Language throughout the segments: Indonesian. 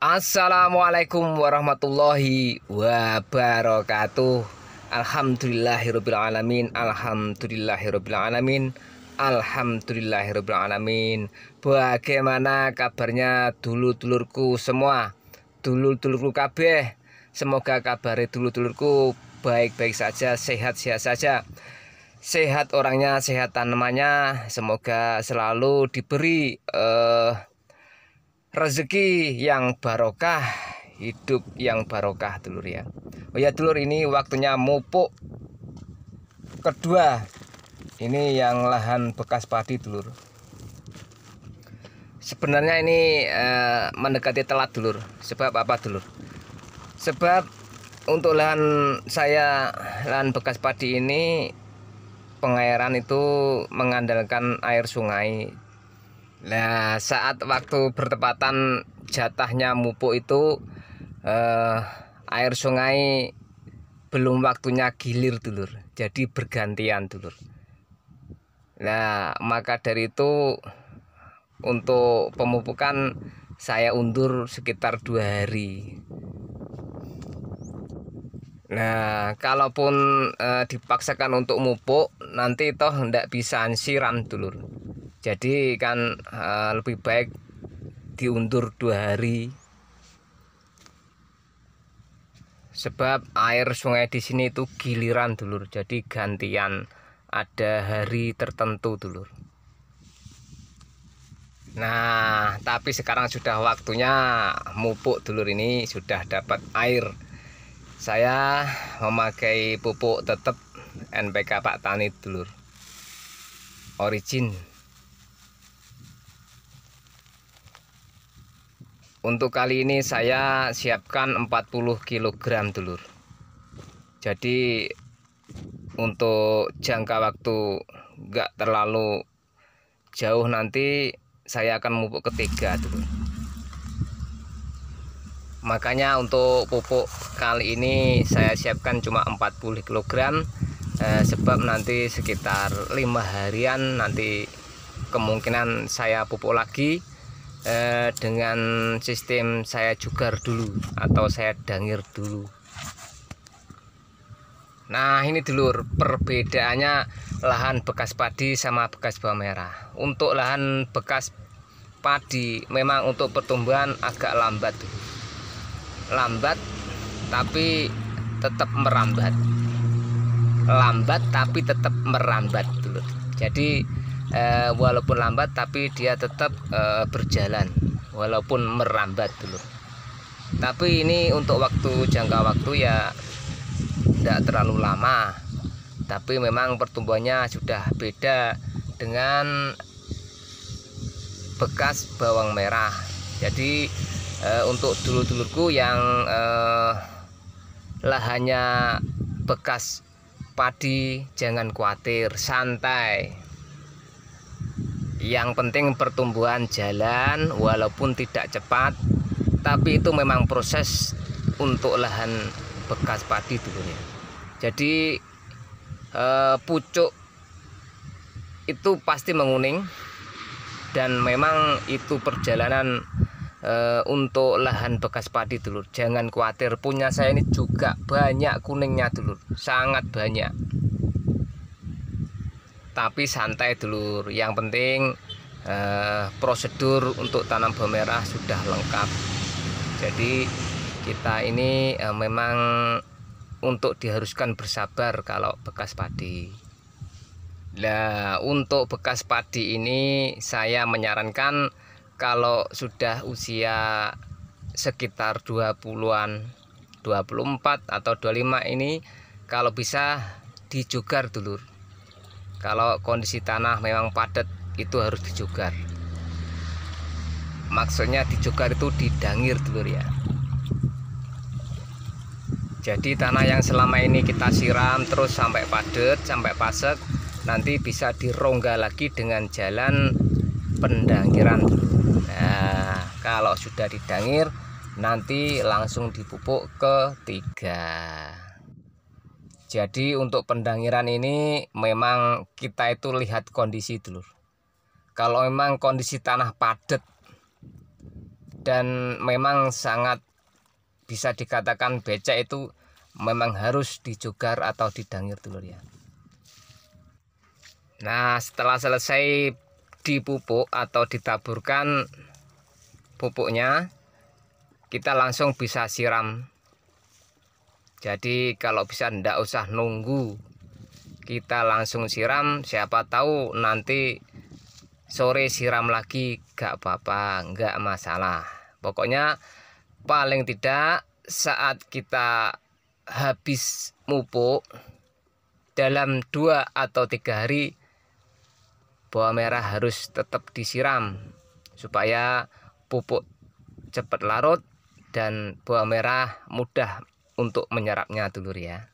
Assalamualaikum warahmatullahi wabarakatuh. Alhamdulillahirrabbilalamin. Alhamdulillahirrabbilalamin. Alhamdulillahirrabbilalamin. Bagaimana kabarnya dulur-dulurku semua? Dulur-dulurku kabeh, semoga kabar dulur-dulurku baik-baik saja, sehat-sehat saja. Sehat orangnya, sehat tanamannya. Semoga selalu diberi rezeki yang barokah, hidup yang barokah dulur ya. Oh ya dulur, ini waktunya mupuk kedua. Ini yang lahan bekas padi dulur. Sebenarnya ini mendekati telat dulur. Sebab apa dulur? Sebab untuk lahan saya, lahan bekas padi ini pengairan itu mengandalkan air sungai. Nah, saat waktu bertepatan jatahnya mupuk itu air sungai belum waktunya gilir dulur. Jadi bergantian dulur. Nah, maka dari itu untuk pemupukan saya undur sekitar 2 hari. Nah, kalaupun dipaksakan untuk mupuk, nanti toh hendak bisa siram dulur. Jadi kan lebih baik diundur 2 hari. Sebab air sungai di sini itu giliran dulur. Jadi gantian, ada hari tertentu dulur. Nah, tapi sekarang sudah waktunya mupuk dulur, ini sudah dapat air. Saya memakai pupuk tetap NPK Pak Tani dulur. Origin. Untuk kali ini saya siapkan 40 kg dulur. Jadi untuk jangka waktu enggak terlalu jauh, nanti saya akan mupuk ketiga dulur. Makanya untuk pupuk kali ini saya siapkan cuma 40 kg. Sebab nanti sekitar 5 harian nanti kemungkinan saya pupuk lagi. Dengan sistem saya jugar dulu atau saya dangir dulu. Nah, ini dulur perbedaannya lahan bekas padi sama bekas bawang merah. Untuk lahan bekas padi memang untuk pertumbuhan agak lambat dulu. Lambat tapi tetap merambat. Lambat tapi tetap merambat dulur. Jadi walaupun lambat tapi dia tetap berjalan walaupun merambat dulu. Tapi ini untuk jangka waktu ya tidak terlalu lama. Tapi memang pertumbuhannya sudah beda dengan bekas bawang merah. Jadi untuk dulur-dulurku yang lahannya bekas padi, jangan khawatir, santai. Yang penting pertumbuhan jalan walaupun tidak cepat, tapi itu memang proses untuk lahan bekas padi dulunya. Jadi pucuk itu pasti menguning, dan memang itu perjalanan untuk lahan bekas padi dulur. Jangan khawatir, punya saya ini juga banyak kuningnya dulur, sangat banyak. Tapi santai dulur, yang penting prosedur untuk tanam bawang merah sudah lengkap. Jadi kita ini memang untuk diharuskan bersabar kalau bekas padi. Nah, untuk bekas padi ini saya menyarankan kalau sudah usia sekitar 20-an, 24 atau 25 ini kalau bisa dijugar dulur. Kalau kondisi tanah memang padat, itu harus dijugar. Maksudnya dijugar itu didangir dulur ya. Jadi tanah yang selama ini kita siram terus sampai padat, sampai pasek, nanti bisa dirongga lagi dengan jalan pendangiran. Nah, kalau sudah didangir nanti langsung dipupuk ketiga. Jadi untuk pendangiran ini memang kita itu lihat kondisi dulur. Kalau memang kondisi tanah padat dan memang sangat bisa dikatakan becek itu memang harus dijogar atau didangir dulur ya. Nah, setelah selesai dipupuk atau ditaburkan pupuknya, kita langsung bisa siram. Jadi kalau bisa ndak usah nunggu, kita langsung siram. Siapa tahu nanti sore siram lagi gak apa-apa, gak masalah. Pokoknya paling tidak saat kita habis pupuk, dalam 2 atau 3 hari bawang merah harus tetap disiram supaya pupuk cepat larut dan bawang merah mudah untuk menyerapnya dulur ya.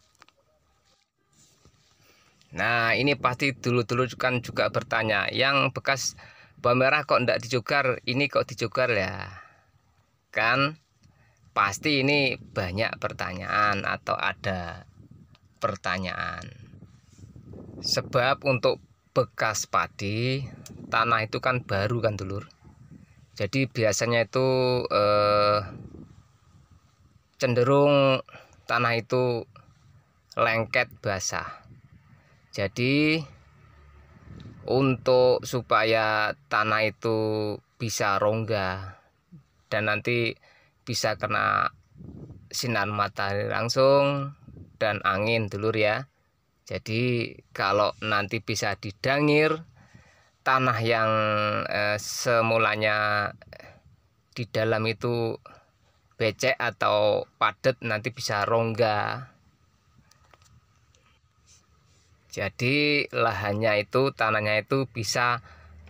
Nah, ini pasti dulur-dulur kan juga bertanya, yang bekas bawang merah kok enggak dijogar, ini kok dijogar ya? Kan pasti ini banyak pertanyaan atau ada pertanyaan. Sebab untuk bekas padi, tanah itu kan baru kan dulur. Jadi biasanya itu cenderung tanah itu lengket basah. Jadi untuk supaya tanah itu bisa rongga dan nanti bisa kena sinar matahari langsung dan angin dulur ya. Jadi kalau nanti bisa didangir, tanah yang semulanya di dalam itu becek atau padat nanti bisa rongga. Jadi lahannya itu, tanahnya itu bisa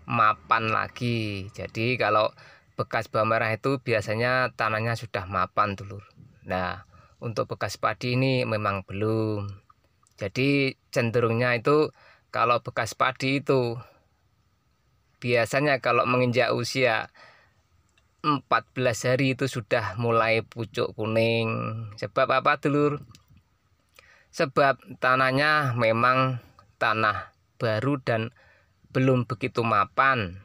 mapan lagi. Jadi kalau bekas bawang merah itu biasanya tanahnya sudah mapan dulur. Nah, untuk bekas padi ini memang belum. Jadi cenderungnya itu kalau bekas padi itu biasanya kalau menginjak usia 14 hari itu sudah mulai pucuk kuning. Sebab apa dulur? Sebab tanahnya memang tanah baru dan belum begitu mapan.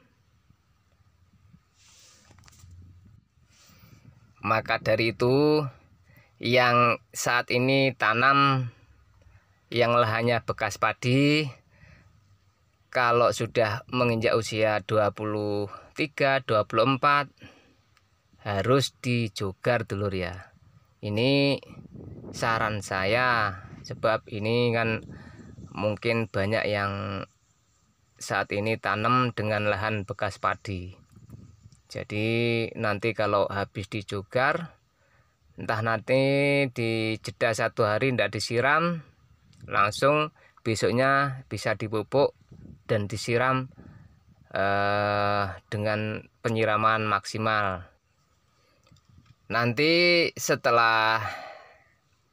Maka dari itu yang saat ini tanam yang lahannya bekas padi, kalau sudah menginjak usia 23, 24 harus dijogar dulur ya. Ini saran saya, sebab ini kan mungkin banyak yang saat ini tanam dengan lahan bekas padi. Jadi nanti kalau habis dijogar, entah nanti di jeda 1 hari tidak disiram, langsung besoknya bisa dipupuk dan disiram dengan penyiraman maksimal. Nanti setelah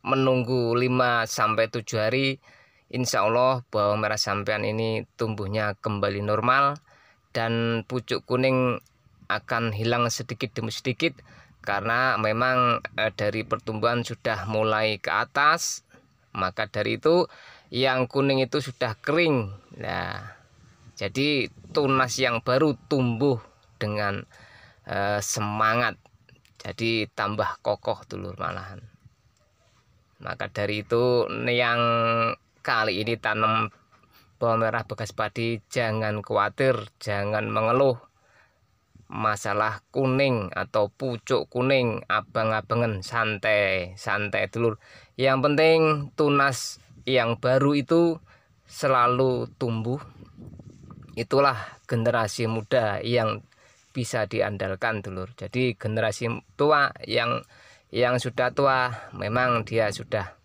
menunggu 5-7 hari, insya Allah bawang merah sampean ini tumbuhnya kembali normal dan pucuk kuning akan hilang sedikit demi sedikit, karena memang dari pertumbuhan sudah mulai ke atas. Maka dari itu yang kuning itu sudah kering. Nah, jadi tunas yang baru tumbuh dengan semangat, jadi tambah kokoh dulur malahan. Maka dari itu yang kali ini tanam bawang merah bekas padi, jangan khawatir, jangan mengeluh masalah kuning atau pucuk kuning abang-abangan, santai dulur. Yang penting tunas yang baru itu selalu tumbuh. Itulah generasi muda yang bisa diandalkan dulur. Jadi generasi tua yang sudah tua memang dia sudah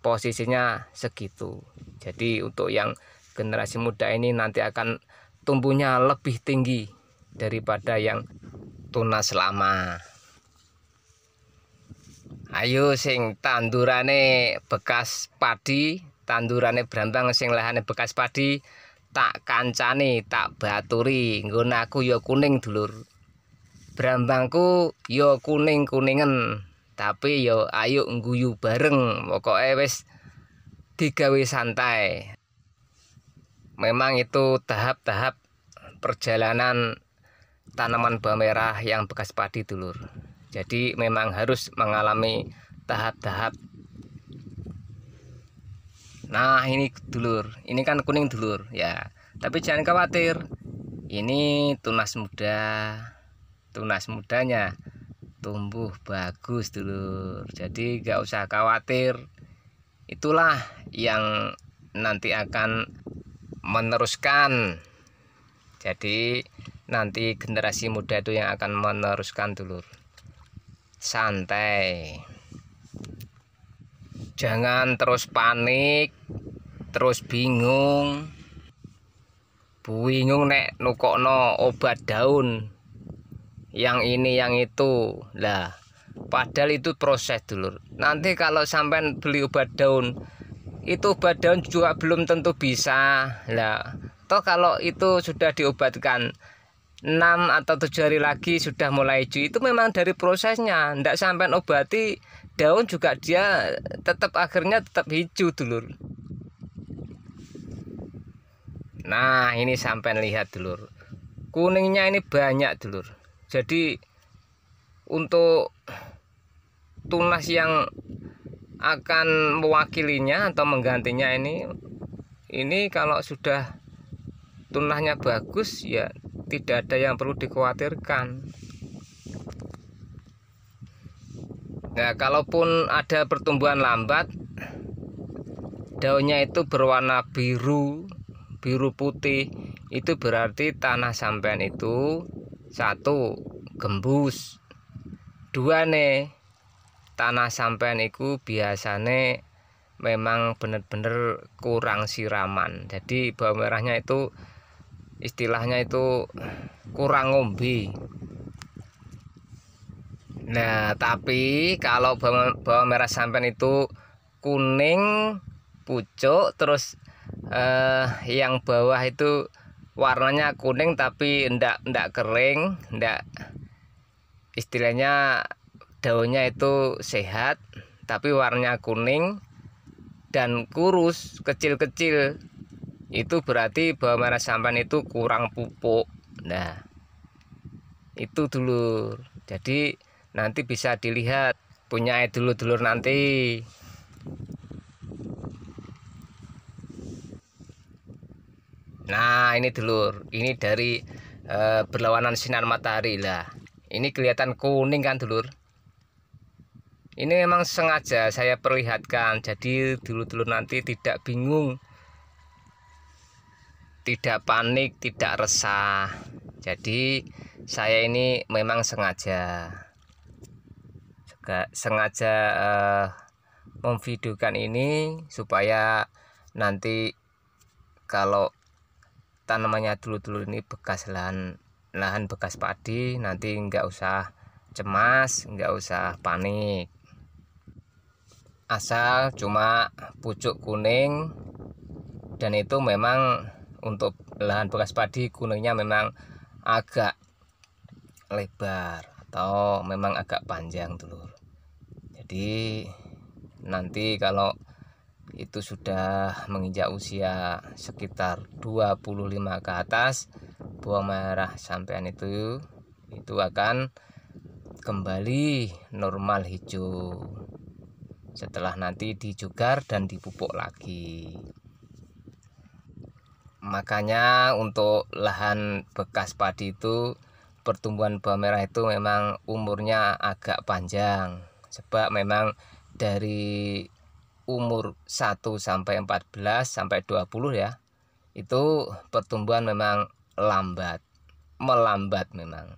posisinya segitu. Jadi untuk yang generasi muda ini nanti akan tumbuhnya lebih tinggi daripada yang tunas lama. Ayo sing tandurane bekas padi, tandurane brambang sing lahane bekas padi, tak kancani, tak baturi, nggon aku ya kuning dulur. Brambangku ya kuning-kuningen, tapi ya ayo ngguyu bareng, pokoknya wis digawe santai. Memang itu tahap-tahap perjalanan tanaman bawang merah yang bekas padi dulur. Jadi memang harus mengalami tahap-tahap. Nah ini dulur, ini kan kuning dulur ya, tapi jangan khawatir, ini tunas muda. Tunas mudanya tumbuh bagus dulur, jadi gak usah khawatir. Itulah yang nanti akan meneruskan. Jadi nanti generasi muda itu yang akan meneruskan dulur. Santai, jangan terus panik, terus bingung nek nukokno obat daun yang ini yang itu lah. Padahal itu proses dulur. Nanti kalau sampai beli obat daun, itu obat daun juga belum tentu bisa lah. Toh kalau itu sudah diobatkan 6 atau 7 hari lagi sudah mulai hijau, itu memang dari prosesnya. Ndak sampai obati daun juga dia tetap akhirnya tetap hijau dulur. Nah ini sampai lihat dulur, kuningnya ini banyak dulur. Jadi untuk tunas yang akan mewakilinya atau menggantinya ini kalau sudah tunasnya bagus ya tidak ada yang perlu dikhawatirkan. Nah kalaupun ada pertumbuhan lambat, daunnya itu berwarna biru putih, itu berarti tanah sampean itu 1 gembus, 2 nih tanah sampean itu biasanya memang bener-bener kurang siraman. Jadi bawang merahnya itu istilahnya itu kurang ngombe. Nah tapi kalau bawang merah sampean itu kuning pucuk, terus yang bawah itu warnanya kuning tapi ndak kering, ndak, istilahnya daunnya itu sehat tapi warnanya kuning dan kurus kecil-kecil, itu berarti bawang merah sampan itu kurang pupuk. Nah itu dulur, jadi nanti bisa dilihat punya dulur-dulur nanti. Nah ini dulur, ini dari berlawanan sinar matahari lah, ini kelihatan kuning kan dulur. Ini memang sengaja saya perlihatkan, jadi dulur-dulur nanti tidak bingung, tidak panik, tidak resah. Jadi saya ini memang sengaja memvideokan ini supaya nanti kalau tanamannya dulur-dulur ini bekas lahan bekas padi, nanti nggak usah cemas, nggak usah panik. Asal cuma pucuk kuning, dan itu memang untuk lahan bekas padi kuningnya memang agak lebar atau memang agak panjang dulur. Jadi nanti kalau itu sudah menginjak usia sekitar 25 ke atas, bawang merah sampean itu akan kembali normal hijau setelah nanti dijugar dan dipupuk lagi. Makanya untuk lahan bekas padi itu pertumbuhan bawang merah itu memang umurnya agak panjang, sebab memang dari umur 1 sampai 14 sampai 20 ya, itu pertumbuhan memang melambat memang,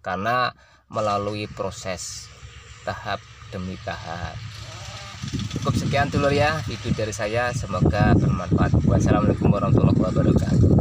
karena melalui proses tahap demi tahap. Cukup sekian dulur ya video dari saya, semoga bermanfaat. Wassalamualaikum warahmatullahi wabarakatuh.